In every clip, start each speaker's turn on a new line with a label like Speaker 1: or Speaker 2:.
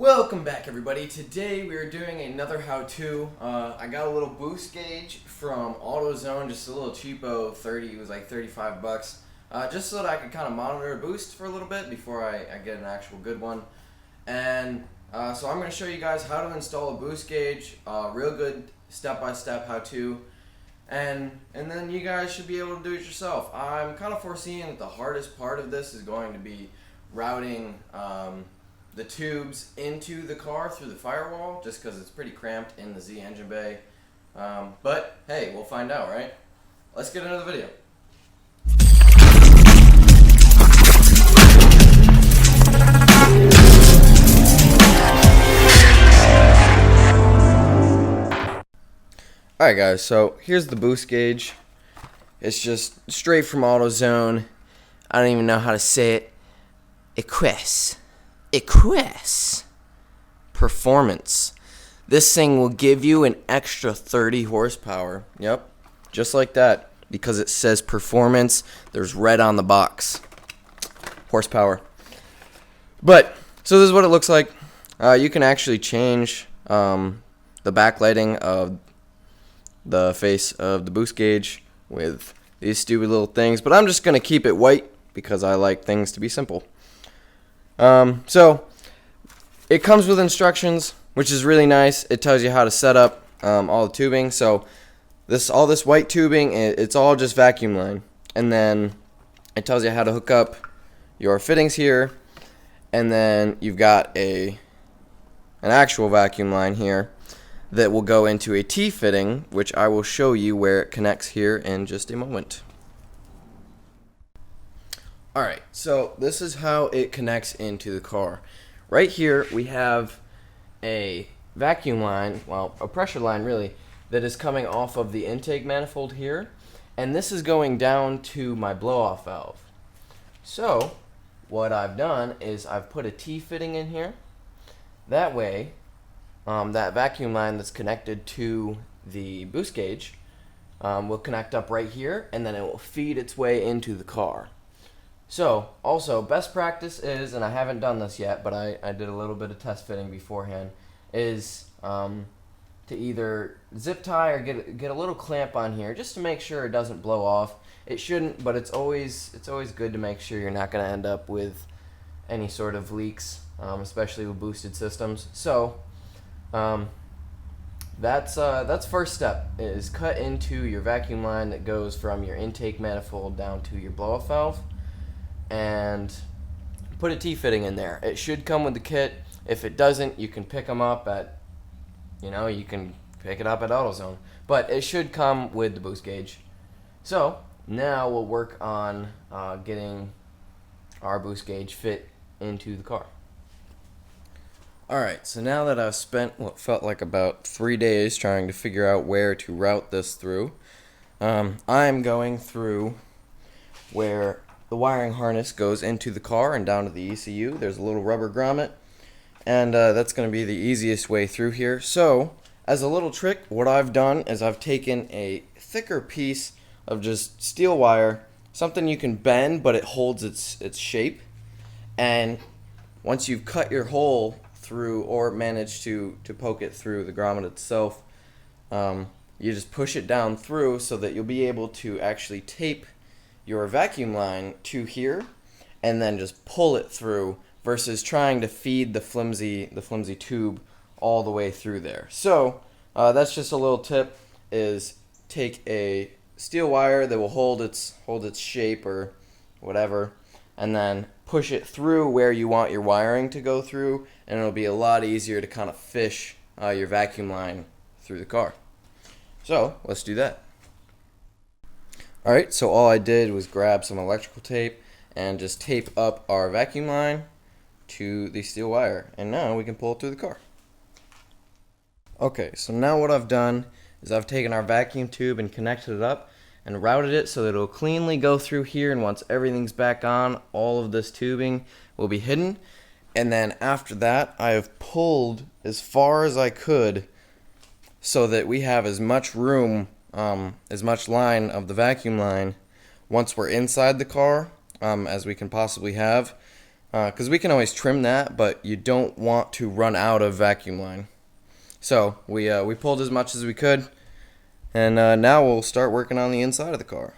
Speaker 1: Welcome back, everybody. Today we are doing another how-to. I got a little boost gauge from Autozone, just a little cheapo, it was like 35 bucks, just so that I could kind of monitor a boost for a little bit before I get an actual good one. And so I'm going to show you guys how to install a boost gauge, real good step-by-step how-to, and then you guys should be able to do it yourself. I'm kind of foreseeing that the hardest part of this is going to be routing the tubes into the car through the firewall, just because it's pretty cramped in the Z engine bay. But hey, we'll find out, right? Let's get into the video. Alright guys, so here's the boost gauge. It's just straight from AutoZone. I don't even know how to say it. Equess performance. This thing will give you an extra 30 horsepower. Yep, just like that, because it says performance. There's red on the box. Horsepower. But so this is what it looks like. You can actually change the backlighting of the face of the boost gauge with these stupid little things, but I'm just gonna keep it white because I like things to be simple. So it comes with instructions, which is really nice. It tells you how to set up all the tubing. So all this white tubing, it's all just vacuum line, and then it tells you how to hook up your fittings here, and then you've got an actual vacuum line here that will go into a T-fitting, which I will show you where it connects here in just a moment. Alright, so this is how it connects into the car. Right here we have a vacuum line, well, a pressure line really, that is coming off of the intake manifold here, and this is going down to my blow-off valve. So what I've done is I've put a T-fitting in here. That way, that vacuum line that's connected to the boost gauge will connect up right here, and then it will feed its way into the car. So, also, best practice is, and I haven't done this yet, but I did a little bit of test fitting beforehand, is to either zip tie or get a little clamp on here just to make sure it doesn't blow off. It shouldn't, but it's always good to make sure you're not going to end up with any sort of leaks, especially with boosted systems. So, that's first step, is cut into your vacuum line that goes from your intake manifold down to your blow-off valve, and put a T-fitting in there. It should come with the kit. If it doesn't, you can pick them up at, you can pick it up at AutoZone. But it should come with the boost gauge. So now we'll work on getting our boost gauge fit into the car. Alright, so now that I've spent what felt like about 3 days trying to figure out where to route this through, I'm going through where the wiring harness goes into the car and down to the ECU. There's a little rubber grommet, and that's going to be the easiest way through here. So, as a little trick, what I've done is I've taken a thicker piece of just steel wire, something you can bend but it holds its shape, and once you've cut your hole through or managed to poke it through the grommet itself, you just push it down through so that you'll be able to actually tape your vacuum line to here and then just pull it through versus trying to feed the flimsy tube all the way through there. So that's just a little tip, is take a steel wire that will hold its shape or whatever, and then push it through where you want your wiring to go through, and it'll be a lot easier to kind of fish your vacuum line through the car. So let's do that. Alright, so all I did was grab some electrical tape and just tape up our vacuum line to the steel wire, and now we can pull it through the car. Okay, so now what I've done is I've taken our vacuum tube and connected it up and routed it so that it'll cleanly go through here, and once everything's back on, all of this tubing will be hidden. And then after that, I have pulled as far as I could so that we have as much room, as much line of the vacuum line once we're inside the car as we can possibly have. because we can always trim that, but you don't want to run out of vacuum line. So we pulled as much as we could, and now we'll start working on the inside of the car.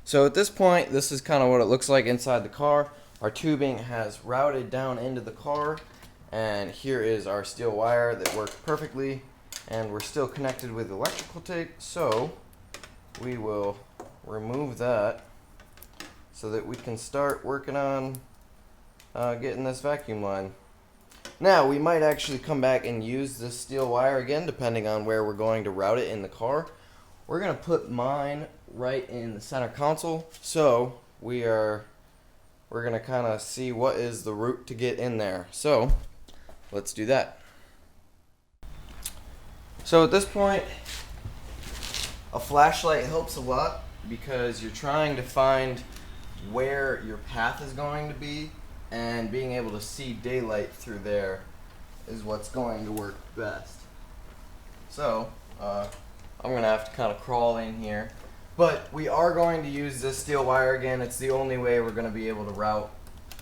Speaker 1: So at this point, this is kind of what it looks like inside the car. Our tubing has routed down into the car, and here is our steel wire that works perfectly, and we're still connected with electrical tape, so we will remove that so that we can start working on getting this vacuum line. Now, we might actually come back and use this steel wire again, depending on where we're going to route it in the car. We're going to put mine right in the center console, so we're going to kind of see what is the route to get in there. So, let's do that. So at this point, a flashlight helps a lot because you're trying to find where your path is going to be, and being able to see daylight through there is what's going to work best. So, I'm going to have to kind of crawl in here. But we are going to use this steel wire again. It's the only way we're going to be able to route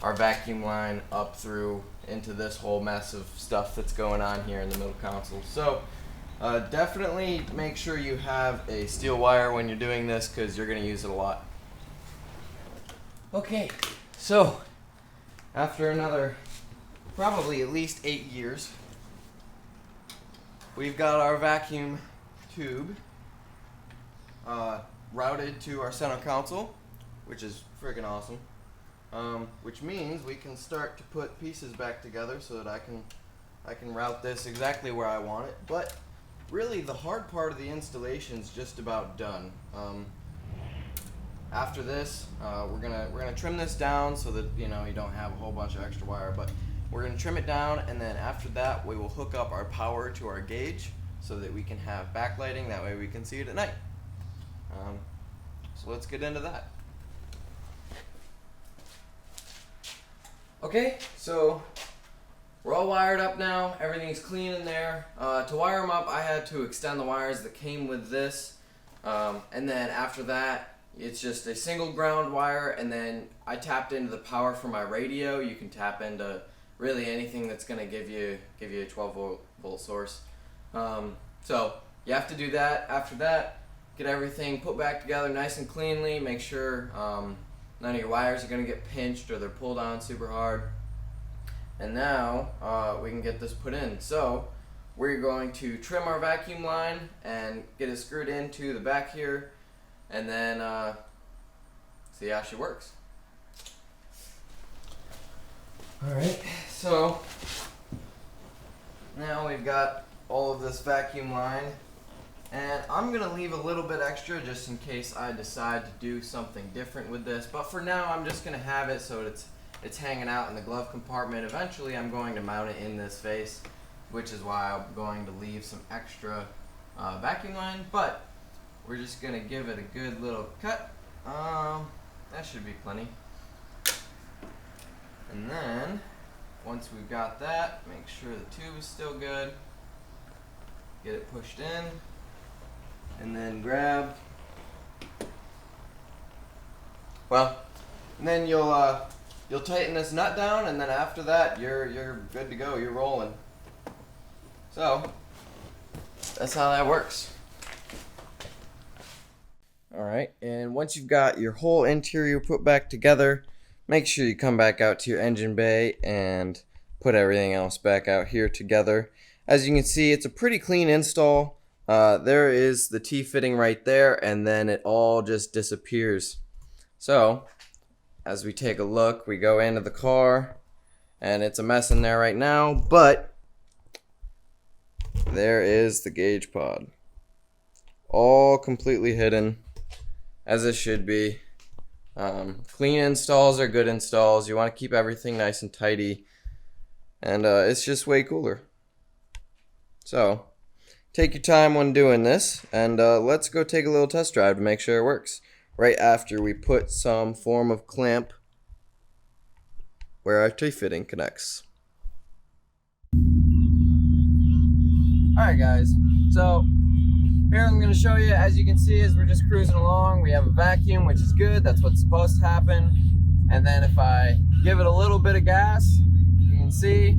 Speaker 1: our vacuum line up through into this whole mess of stuff that's going on here in the middle console. So, definitely make sure you have a steel wire when you're doing this because you're going to use it a lot. Okay, so after another probably at least 8 years, we've got our vacuum tube routed to our center console, which is freaking awesome. Which means we can start to put pieces back together so that I can route this exactly where I want it. But really, the hard part of the installation is just about done. After this, we're gonna trim this down so that you don't have a whole bunch of extra wire. But we're gonna trim it down, and then after that, we will hook up our power to our gauge so that we can have backlighting. That way, we can see it at night. So let's get into that. Okay, so we're all wired up now. Everything's clean in there. To wire them up, I had to extend the wires that came with this, and then after that, it's just a single ground wire, and then I tapped into the power for my radio. You can tap into really anything that's going to give you a 12 volt source. So you have to do that. After that, get everything put back together nice and cleanly. Make sure none of your wires are going to get pinched or they're pulled on super hard. And now we can get this put in. So we're going to trim our vacuum line and get it screwed into the back here, and then see how she works. Alright, so now we've got all of this vacuum line, and I'm going to leave a little bit extra just in case I decide to do something different with this, but for now I'm just going to have it so it's hanging out in the glove compartment. Eventually I'm going to mount it in this face, which is why I'm going to leave some extra vacuum line, but we're just going to give it a good little cut. That should be plenty. And then, once we've got that, make sure the tube is still good. Get it pushed in. And then grab. Well, and then you'll tighten this nut down, and then after that, you're good to go. You're rolling. So, that's how that works. Alright, and once you've got your whole interior put back together, make sure you come back out to your engine bay and put everything else back out here together. As you can see, it's a pretty clean install. There is the T-fitting right there, and then it all just disappears. So, as we take a look, we go into the car, and it's a mess in there right now, but there is the gauge pod. All completely hidden, as it should be. Clean installs are good installs. You want to keep everything nice and tidy, and it's just way cooler. So, take your time when doing this, and let's go take a little test drive to make sure it works. Right after we put some form of clamp where our T-fitting connects. Alright guys, so here I'm going to show you, as you can see, as we're just cruising along, we have a vacuum, which is good. That's what's supposed to happen. And then if I give it a little bit of gas, you can see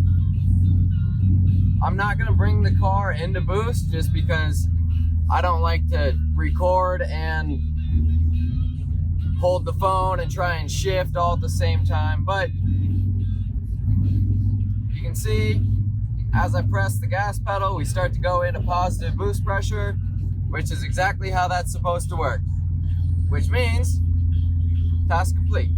Speaker 1: I'm not gonna bring the car into boost just because I don't like to record and hold the phone and try and shift all at the same time. But you can see as I press the gas pedal, we start to go into positive boost pressure, which is exactly how that's supposed to work. Which means task complete.